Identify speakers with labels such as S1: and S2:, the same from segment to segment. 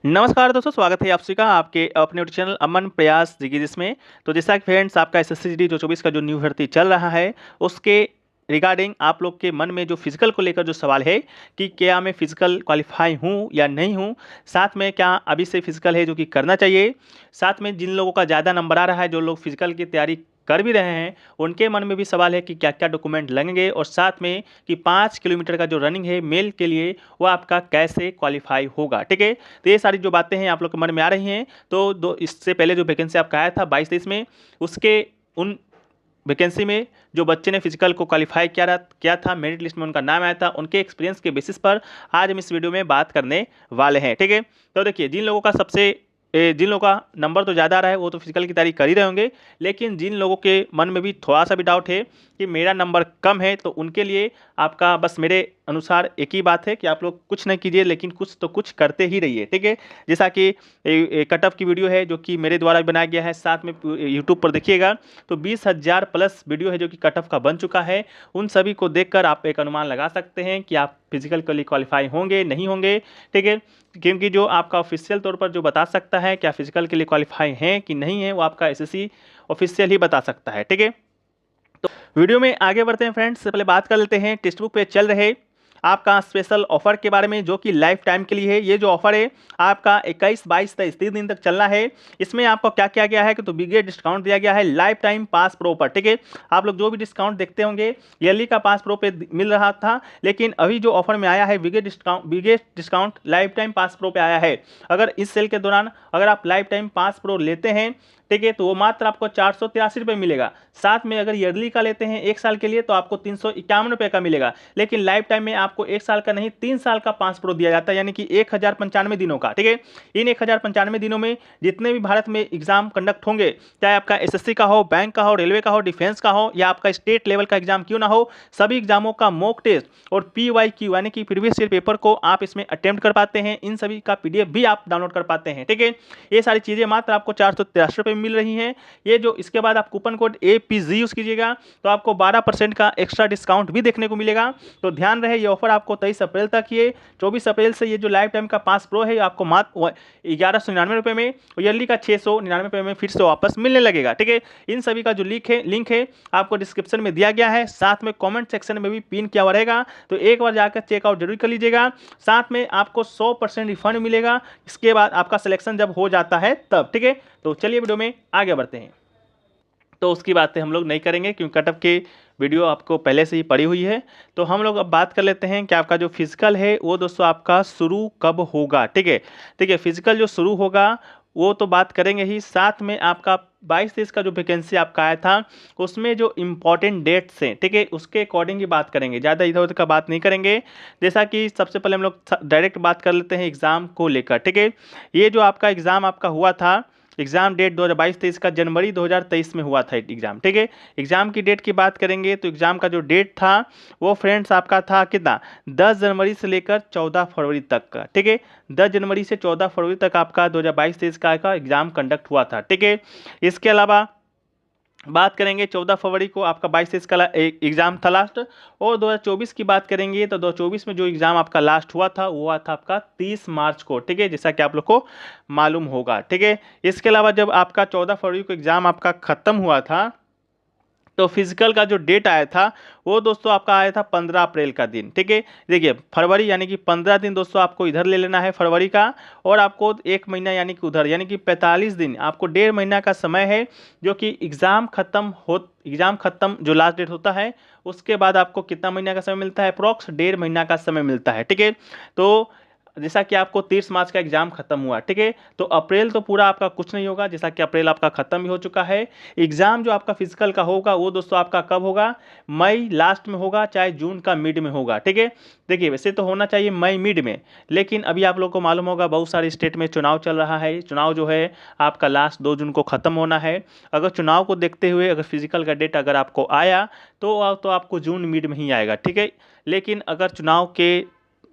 S1: नमस्कार दोस्तों, स्वागत है आप सभी का आपके अपने यूट्यूब चैनल अमन प्रयास जिगिस में। तो जैसा कि फ्रेंड्स आपका एसएससी जीडी जो 24 का जो न्यू भर्ती चल रहा है उसके रिगार्डिंग आप लोग के मन में जो फिजिकल को लेकर जो सवाल है कि क्या मैं फिजिकल क्वालिफाई हूँ या नहीं हूँ, साथ में क्या अभी से फिजिकल है जो कि करना चाहिए, साथ में जिन लोगों का ज़्यादा नंबर आ रहा है जो लोग फिजिकल की तैयारी कर भी रहे हैं उनके मन में भी सवाल है कि क्या क्या डॉक्यूमेंट लगेंगे और साथ में कि 5 किलोमीटर का जो रनिंग है मेल के लिए वो आपका कैसे क्वालिफाई होगा। ठीक है, तो ये सारी जो बातें हैं आप लोग के मन में आ रही हैं। तो दो इससे पहले जो वैकेंसी आपका आया था 22-23 में, उसके उन वैकेंसी में जो बच्चे ने फिजिकल को क्वालिफाई किया था, मेरिट लिस्ट में उनका नाम आया था, उनके एक्सपीरियंस के बेसिस पर आज हम इस वीडियो में बात करने वाले हैं। ठीक है, तो देखिए जिन लोगों का नंबर तो ज़्यादा आ रहा है वो तो फिजिकल की तैयारी कर ही रहे होंगे, लेकिन जिन लोगों के मन में भी थोड़ा सा भी डाउट है कि मेरा नंबर कम है, तो उनके लिए आपका बस मेरे अनुसार एक ही बात है कि आप लोग कुछ नहीं कीजिए लेकिन कुछ तो कुछ करते ही रहिए। ठीक है, जैसा कि कट ऑफ की वीडियो है जो कि मेरे द्वारा बनाया गया है, साथ में यूट्यूब पर देखिएगा तो 20,000 प्लस वीडियो है जो कि कट ऑफ का बन चुका है। उन सभी को देखकर आप एक अनुमान लगा सकते हैं कि आप फिजिकल के लिए क्वालिफाई होंगे नहीं होंगे। ठीक है, क्योंकि जो आपका ऑफिशियल तौर पर जो बता सकता है क्या फिजिकल के लिए क्वालिफाई हैं कि नहीं है वो आपका एसएससी ऑफिशियल ही बता सकता है। ठीक है, तो वीडियो में आगे बढ़ते हैं फ्रेंड्स। पहले बात कर लेते हैं टेक्स्ट बुक पे चल रहे आपका स्पेशल ऑफर के बारे में जो कि लाइफ टाइम के लिए है। ये जो ऑफर है आपका 21, 22, 23 3 दिन तक चलना है। इसमें आपको क्या किया गया है कि तो बिगेस्ट डिस्काउंट दिया गया है लाइफ टाइम पास प्रो पर। ठीक है, आप लोग जो भी डिस्काउंट देखते होंगे ईयरली का पास प्रो पे मिल रहा था, लेकिन अभी जो ऑफर में आया है biggest discount life time pass pro पे आया है। अगर इस सेल के दौरान अगर आप लाइफ टाइम पास प्रो लेते हैं, ठीक है, तो वो मात्र आपको 483 रुपये मिलेगा। साथ में अगर ईयरली का लेते हैं 1 साल के लिए तो आपको 351 रुपये का मिलेगा। लेकिन लाइफ टाइम में आपको 1 साल का नहीं 3 साल का पास प्रो दिया जाता है, यानी कि 1095 दिनों का। ठीक है, इन 1095 दिनों में जितने भी भारत में एग्जाम कंडक्ट होंगे, चाहे आपका एसएससी का हो, बैंक का हो, रेलवे का हो, डिफेंस का हो या आपका स्टेट लेवल का एग्जाम क्यों ना हो, सभी एग्जामों का मॉक टेस्ट और PYQ यानी कि प्रीवियस ईयर पेपर को आप इसमें अटेम्प्ट कर पाते हैं। इन सभी का PDF भी आप डाउनलोड कर पाते हैं। ठीक है, ये सारी चीज़ें मात्र आपको 483 रुपये मिल रही हैं। ये जो इसके बाद आप कूपन कोड APG यूज़ कीजिएगा तो आपको 12% का एक्स्ट्रा डिस्काउंट भी देखने को मिलेगा। तो ध्यान रहे ये ऑफर आपको 23 अप्रैल तक ही है। 24 अप्रैल से ये जो लाइफ टाइम का पास प्रो है आपको मात्र 1199 रुपये में, ईयरली का 699 रुपये में फिर से वापस मिलने लगेगा। ठीक है, इन सभी का जो लिंक है आपको डिस्क्रिप्शन में दिया गया है, साथ में कॉमेंट सेक्शन में भी पिन किया हुआ रहेगा, तो एक बार जाकर चेकआउट जरूर कर लीजिएगा। साथ में आपको 100% रिफंड मिलेगा इसके बाद आपका सिलेक्शन जब हो जाता है तब। ठीक है, तो चलिए वीडियो में आगे बढ़ते हैं। तो उसकी बातें हम लोग नहीं करेंगे क्योंकि कटअप की वीडियो आपको पहले से ही पड़ी हुई है। तो हम लोग अब बात कर लेते हैं कि आपका जो फिजिकल है वो दोस्तों आपका शुरू कब होगा। ठीक है, ठीक है, फिजिकल जो शुरू होगा वो तो बात करेंगे ही, साथ में आपका 22-23 का जो वैकेंसी आपका आया था उसमें जो इम्पोर्टेंट डेट्स हैं, ठीक है, उसके अकॉर्डिंग ही बात करेंगे, ज़्यादा इधर उधर का बात नहीं करेंगे। जैसा कि सबसे पहले हम लोग डायरेक्ट बात कर लेते हैं एग्ज़ाम को लेकर। ठीक है, ये जो आपका एग्ज़ाम आपका हुआ था, एग्ज़ाम डेट 2022-23 का जनवरी 2023 में हुआ था एग्ज़ाम। ठीक है, एग्ज़ाम की डेट की बात करेंगे तो एग्ज़ाम का जो डेट था वो फ्रेंड्स आपका था कितना, 10 जनवरी से लेकर 14 फरवरी तक का। ठीक है, 10 जनवरी से 14 फरवरी तक आपका 2022-23 का एग्ज़ाम कंडक्ट हुआ था। ठीक है, इसके अलावा बात करेंगे 14 फरवरी को आपका 22-23 का एग्ज़ाम था लास्ट, और 2024 की बात करेंगे तो 2024 में जो एग्ज़ाम आपका लास्ट हुआ था वो हुआ था आपका 30 मार्च को। ठीक है, जैसा कि आप लोग को मालूम होगा। ठीक है, इसके अलावा जब आपका 14 फरवरी को एग्ज़ाम आपका ख़त्म हुआ था तो फिजिकल का जो डेट आया था वो दोस्तों आपका आया था 15 अप्रैल का दिन। ठीक है, देखिए फरवरी यानी कि 15 दिन दोस्तों आपको इधर ले लेना है फरवरी का, और आपको 1 महीना यानी कि उधर, यानी कि 45 दिन आपको 1.5 महीना का समय है जो कि एग्ज़ाम ख़त्म जो लास्ट डेट होता है उसके बाद आपको कितना महीना का समय मिलता है, अप्रॉक्स 1.5 महीना का समय मिलता है। ठीक है, तो जैसा कि आपको 30 मार्च का एग्जाम खत्म हुआ, ठीक है, तो अप्रैल तो पूरा आपका कुछ नहीं होगा, जैसा कि अप्रैल आपका खत्म भी हो चुका है। एग्जाम जो आपका फिजिकल का होगा वो दोस्तों आपका कब होगा, मई लास्ट में होगा, चाहे जून का मिड में होगा। ठीक है, देखिए वैसे तो होना चाहिए मई मिड में, लेकिन अभी आप लोग को मालूम होगा बहुत सारे स्टेट में चुनाव चल रहा है। चुनाव जो है आपका लास्ट 2 जून को ख़त्म होना है। अगर चुनाव को देखते हुए अगर फिजिकल का डेट अगर आपको आया तो आपको जून मिड में ही आएगा। ठीक है, लेकिन अगर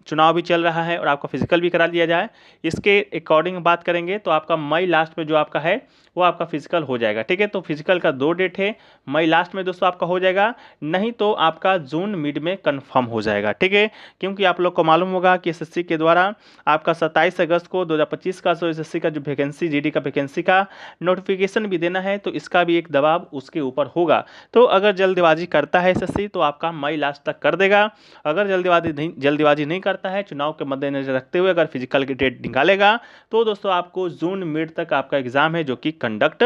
S1: चुनाव भी चल रहा है और आपका फिजिकल भी करा लिया जाए, इसके अकॉर्डिंग बात करेंगे तो आपका मई लास्ट में जो आपका है वो आपका फिजिकल हो जाएगा। ठीक है, तो फिजिकल का 2 डेट है, मई लास्ट में दोस्तों आपका हो जाएगा, नहीं तो आपका जून मिड में कंफर्म हो जाएगा। ठीक है, क्योंकि आप लोग को मालूम होगा कि एसएससी के द्वारा आपका 27 अगस्त को 2025 का एसएससी का जो वैकेंसी जीडी का वैकेंसी का नोटिफिकेशन भी देना है, तो इसका भी एक दबाव उसके ऊपर होगा। तो अगर जल्दबाजी करता है एसएससी तो आपका मई लास्ट तक कर देगा। अगर जल्दबाजी नहीं करता है, चुनाव के मद्देनजर रखते हुए अगर फिजिकल की डेट निकालेगा तो दोस्तों आपको जून मिड तक आपका एग्जाम है जो कि कंडक्ट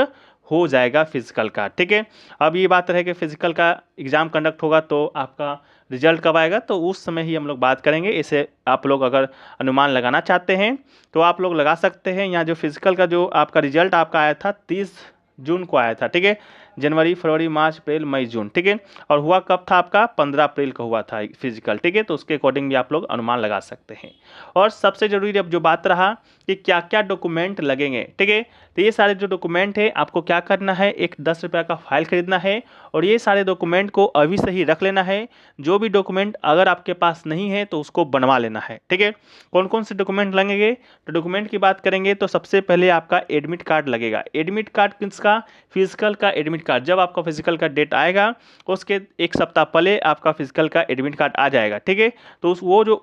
S1: हो जाएगा फिजिकल का। ठीक है, अब ये बात रहे कि फिजिकल का एग्जाम कंडक्ट होगा तो आपका रिजल्ट कब आएगा, तो उस समय ही हम लोग बात करेंगे। इसे आप लोग अगर अनुमान लगाना चाहते हैं तो आप लोग लगा सकते हैं। यहाँ जो फिजिकल का जो आपका रिजल्ट आपका आया था 30 जून को आया था। ठीक है, जनवरी, फरवरी, मार्च, अप्रैल, मई, जून। ठीक है, और हुआ कब था आपका 15 अप्रैल को हुआ था फिजिकल। ठीक है, तो उसके अकॉर्डिंग भी आप लोग अनुमान लगा सकते हैं। और सबसे जरूरी अब जो बात रहा कि क्या क्या डॉक्यूमेंट लगेंगे। ठीक है, तो ये सारे जो डॉक्यूमेंट है आपको क्या करना है, एक 10 रुपये का फाइल खरीदना है और ये सारे डॉक्यूमेंट को अभी से ही रख लेना है। जो भी डॉक्यूमेंट अगर आपके पास नहीं है तो उसको बनवा लेना है। ठीक है, कौन कौन से डॉक्यूमेंट लगेंगे, तो डॉक्यूमेंट की बात करेंगे तो सबसे पहले आपका एडमिट कार्ड लगेगा। एडमिट कार्ड किसका, फिजिकल का एडमिट कार्ड। जब आपका फिजिकल का डेट आएगा उसके एक सप्ताह पहले आपका फिजिकल का एडमिट कार्ड आ जाएगा। ठीक है, तो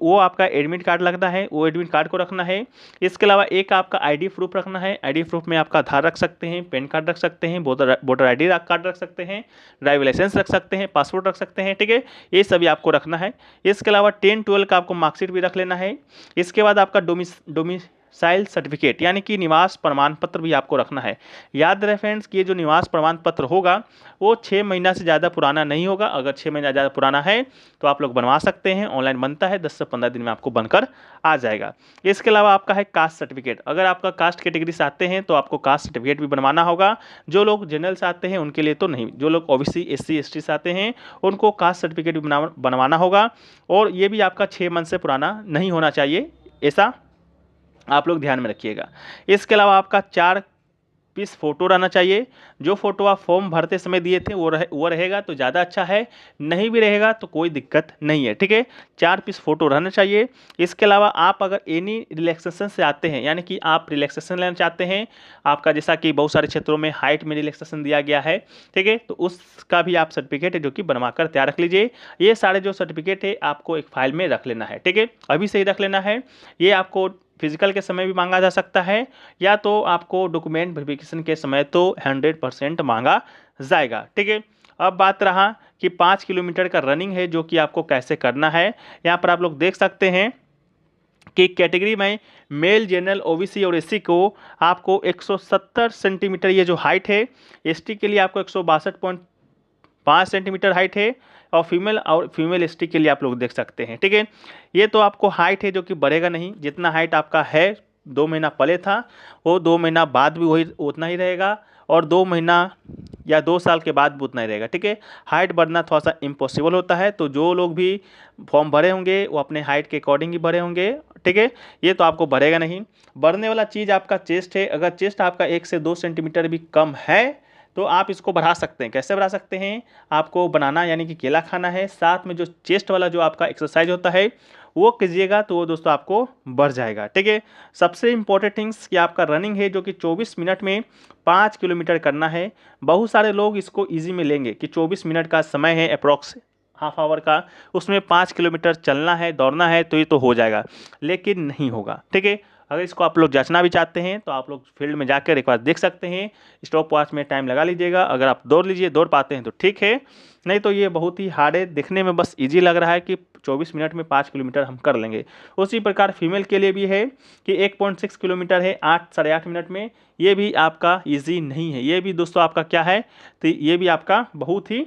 S1: वो आपका एडमिट कार्ड लगता है, वो एडमिट कार्ड को रखना है। इसके अलावा एक आपका आईडी प्रूफ रखना है। आईडी प्रूफ में आपका आधार रख सकते हैं, पैन कार्ड रख सकते हैं, वोटर आईडी कार्ड रख सकते हैं, ड्राइविंग लाइसेंस रख सकते हैं, पासपोर्ट रख सकते हैं। ठीक है, ये सभी आपको रखना है। इसके अलावा 10-12 का आपको मार्कशीट भी रख लेना है। इसके बाद आपका डोमिसाइल सर्टिफिकेट यानी कि निवास प्रमाण पत्र भी आपको रखना है। याद रहे फ्रेंड्स कि ये जो निवास प्रमाण पत्र होगा वो 6 महीना से ज़्यादा पुराना नहीं होगा। अगर 6 महीना ज़्यादा पुराना है तो आप लोग बनवा सकते हैं, ऑनलाइन बनता है, 10 से 15 दिन में आपको बनकर आ जाएगा। इसके अलावा आपका है कास्ट सर्टिफिकेट। अगर आपका कास्ट कैटेगरी से आते हैं तो आपको कास्ट सर्टिफिकेट भी बनवाना होगा। जो लोग जनरल से आते हैं उनके लिए तो नहीं, जो लोग ओबीसी, एससी, एसटी से आते हैं उनको कास्ट सर्टिफिकेट भी बनवाना होगा और ये भी आपका 6 मंथ से पुराना नहीं होना चाहिए, ऐसा आप लोग ध्यान में रखिएगा। इसके अलावा आपका 4 पीस फोटो रहना चाहिए। जो फोटो आप फॉर्म भरते समय दिए थे वो रहेगा तो ज़्यादा अच्छा है, नहीं भी रहेगा तो कोई दिक्कत नहीं है। ठीक है, 4 पीस फोटो रहना चाहिए। इसके अलावा आप अगर एनी रिलैक्सेशन से आते हैं, यानी कि आप रिलैक्सेशन लेना चाहते हैं, आपका जैसा कि बहुत सारे क्षेत्रों में हाइट में रिलैक्सेशन दिया गया है, ठीक है, तो उसका भी आप सर्टिफिकेट है जो कि बनवा कर तैयार रख लीजिए। ये सारे जो सर्टिफिकेट है आपको एक फाइल में रख लेना है। ठीक है, अभी से ही रख लेना है। ये आपको फिजिकल के समय भी मांगा जा सकता है या तो आपको डॉक्यूमेंट वेरिफिकेशन के समय तो 100% मांगा जाएगा। ठीक है, अब बात रहा कि 5 किलोमीटर का रनिंग है जो कि आपको कैसे करना है। यहाँ पर आप लोग देख सकते हैं कि कैटेगरी में मेल, जनरल, ओबीसी और एससी को आपको 170 सेंटीमीटर ये जो हाइट है, एसटी के लिए आपको 162.5 सेंटीमीटर हाइट है और फीमेल एसटी के लिए आप लोग देख सकते हैं। ठीक है, ये तो आपको हाइट है जो कि बढ़ेगा नहीं, जितना हाइट आपका है 2 महीना पहले था वो 2 महीना बाद भी वही उतना ही रहेगा और 2 महीना या 2 साल के बाद भी उतना ही रहेगा। ठीक है, हाइट बढ़ना थोड़ा सा इम्पॉसिबल होता है, तो जो लोग भी फॉर्म भरे होंगे वो अपने हाइट के अकॉर्डिंग ही भरे होंगे। ठीक है, ये तो आपको बढ़ेगा नहीं। बढ़ने वाला चीज़ आपका चेस्ट है। अगर चेस्ट आपका 1 से 2 सेंटीमीटर भी कम है तो आप इसको बढ़ा सकते हैं। कैसे बढ़ा सकते हैं, आपको बनाना यानी कि केला खाना है, साथ में जो चेस्ट वाला जो आपका एक्सरसाइज होता है वो कीजिएगा तो वो दोस्तों आपको बढ़ जाएगा। ठीक है, सबसे इंपॉर्टेंट थिंग्स कि आपका रनिंग है जो कि 24 मिनट में 5 किलोमीटर करना है। बहुत सारे लोग इसको ईजी में लेंगे कि 24 मिनट का समय है अप्रॉक्स हाफ आवर का, उसमें 5 किलोमीटर चलना है, दौड़ना है तो ये तो हो जाएगा, लेकिन नहीं होगा। ठीक है, अगर इसको आप लोग जांचना भी चाहते हैं तो आप लोग फील्ड में जाकर एक बार देख सकते हैं, स्टॉप वॉच में टाइम लगा लीजिएगा। अगर आप दौड़ पाते हैं तो ठीक है, नहीं तो ये बहुत ही हार्ड है। दिखने में बस इजी लग रहा है कि 24 मिनट में 5 किलोमीटर हम कर लेंगे। उसी प्रकार फीमेल के लिए भी है कि 1.6 किलोमीटर है 8 साढ़े 8 मिनट में। ये भी आपका ईजी नहीं है, ये भी दोस्तों आपका क्या है, तो ये भी आपका बहुत ही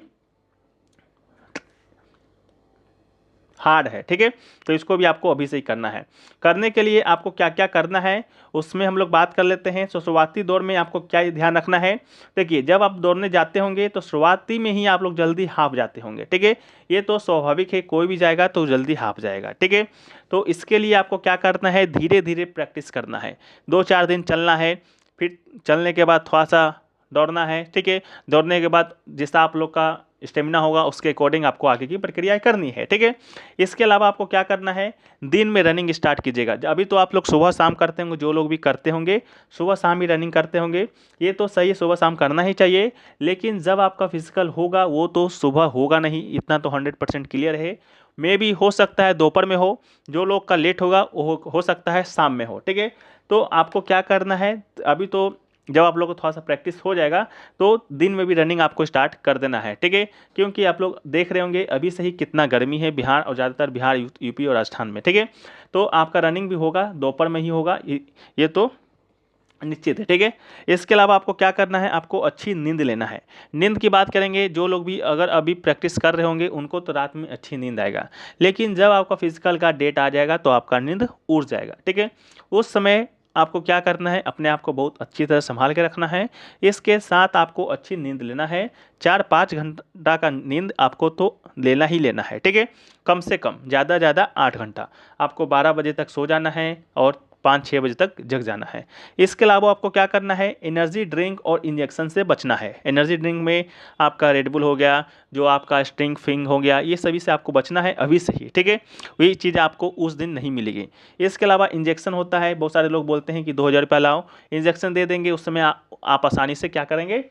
S1: हार्ड है। ठीक है, तो इसको भी आपको अभी से ही करना है। करने के लिए आपको क्या क्या करना है उसमें हम लोग बात कर लेते हैं। तो शुरुआती दौर में आपको क्या ध्यान रखना है, देखिए जब आप दौड़ने जाते होंगे तो शुरुआती में ही आप लोग जल्दी हाफ जाते होंगे। ठीक है, ये तो स्वाभाविक है, कोई भी जाएगा तो जल्दी हाफ जाएगा। ठीक है, तो इसके लिए आपको क्या करना है, धीरे धीरे प्रैक्टिस करना है। 2-4 दिन चलना है, फिर चलने के बाद थोड़ा सा दौड़ना है। ठीक है, दौड़ने के बाद जैसा आप लोग का स्टेमिना होगा उसके अकॉर्डिंग आपको आगे की प्रक्रियाएं करनी है, ठीक है। इसके अलावा आपको क्या करना है, दिन में रनिंग स्टार्ट कीजिएगा। अभी तो आप लोग सुबह शाम करते होंगे, जो लोग भी करते होंगे सुबह शाम ही रनिंग करते होंगे, ये तो सही है, सुबह शाम करना ही चाहिए। लेकिन जब आपका फिजिकल होगा वो तो सुबह होगा नहीं, इतना तो 100% क्लियर है। मे भी हो सकता है दोपहर में हो, जो लोग का लेट होगा वो हो सकता है शाम में हो, ठीक है। तो आपको क्या करना है, अभी तो जब आप लोग को थोड़ा सा प्रैक्टिस हो जाएगा तो दिन में भी रनिंग आपको स्टार्ट कर देना है, ठीक है। क्योंकि आप लोग देख रहे होंगे अभी से ही कितना गर्मी है बिहार, और ज़्यादातर बिहार, यूपी और राजस्थान में, ठीक है। तो आपका रनिंग भी होगा दोपहर में ही होगा, ये तो निश्चित है, ठीक है। इसके अलावा आपको क्या करना है, आपको अच्छी नींद लेना है। नींद की बात करेंगे, जो लोग भी अगर अभी प्रैक्टिस कर रहे होंगे उनको तो रात में अच्छी नींद आएगा, लेकिन जब आपका फिजिकल का डेट आ जाएगा तो आपका नींद उड़ जाएगा, ठीक है। उस समय आपको क्या करना है, अपने आप को बहुत अच्छी तरह संभाल के रखना है। इसके साथ आपको अच्छी नींद लेना है, 4-5 घंटा का नींद आपको तो लेना ही लेना है, ठीक है। कम से कम, ज़्यादा 8 घंटा। आपको 12 बजे तक सो जाना है और 5-6 बजे तक जग जाना है। इसके अलावा आपको क्या करना है, एनर्जी ड्रिंक और इंजेक्शन से बचना है। एनर्जी ड्रिंक में आपका रेडबुल हो गया, जो आपका स्ट्रिंग फिंग हो गया, ये सभी से आपको बचना है अभी से ही, ठीक है। वही चीज़ आपको उस दिन नहीं मिलेगी। इसके अलावा इंजेक्शन होता है, बहुत सारे लोग बोलते हैं कि 2000 रुपया लाओ इंजेक्शन दे देंगे, उस समय आप आसानी से क्या करेंगे,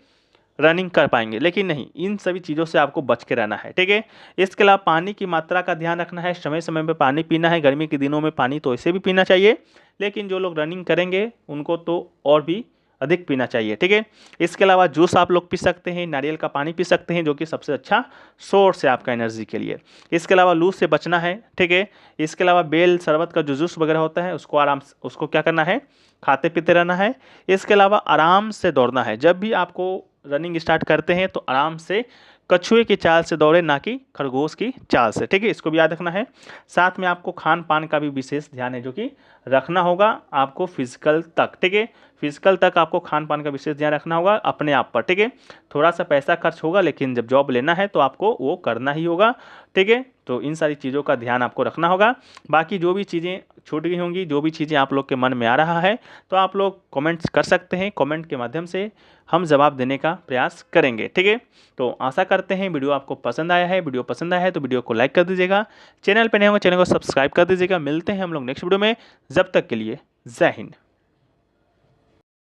S1: रनिंग कर पाएंगे, लेकिन नहीं, इन सभी चीज़ों से आपको बच के रहना है, ठीक है। इसके अलावा पानी की मात्रा का ध्यान रखना है, समय समय पर पानी पीना है। गर्मी के दिनों में पानी तो ऐसे भी पीना चाहिए, लेकिन जो लोग रनिंग करेंगे उनको तो और भी अधिक पीना चाहिए, ठीक है। इसके अलावा जूस आप लोग पी सकते हैं, नारियल का पानी पी सकते हैं, जो कि सबसे अच्छा सोर्स है आपका एनर्जी के लिए। इसके अलावा लू से बचना है, ठीक है। इसके अलावा बेल शरबत का जो जूस वगैरह होता है उसको क्या करना है, खाते पीते रहना है। इसके अलावा आराम से दौड़ना है। जब भी आपको रनिंग स्टार्ट करते हैं तो आराम से कछुए की चाल से दौड़े, ना कि खरगोश की चाल से, ठीक है। इसको भी याद रखना है। साथ में आपको खान पान का भी विशेष ध्यान है, जो कि रखना होगा आपको फिजिकल तक, ठीक है। फिजिकल तक आपको खान पान का विशेष ध्यान रखना होगा अपने आप पर, ठीक है। थोड़ा सा पैसा खर्च होगा, लेकिन जब जॉब लेना है तो आपको वो करना ही होगा, ठीक है। तो इन सारी चीज़ों का ध्यान आपको रखना होगा। बाकी जो भी चीज़ें छूट गई होंगी, जो भी चीज़ें आप लोग के मन में आ रहा है, तो आप लोग कमेंट्स कर सकते हैं। कमेंट के माध्यम से हम जवाब देने का प्रयास करेंगे, ठीक है। तो आशा करते हैं वीडियो आपको पसंद आया है। वीडियो पसंद आया है तो वीडियो को लाइक कर दीजिएगा, चैनल पर नए होंगे चैनल को सब्सक्राइब कर दीजिएगा। मिलते हैं हम लोग नेक्स्ट वीडियो में, जब तक के लिए जय हिंद।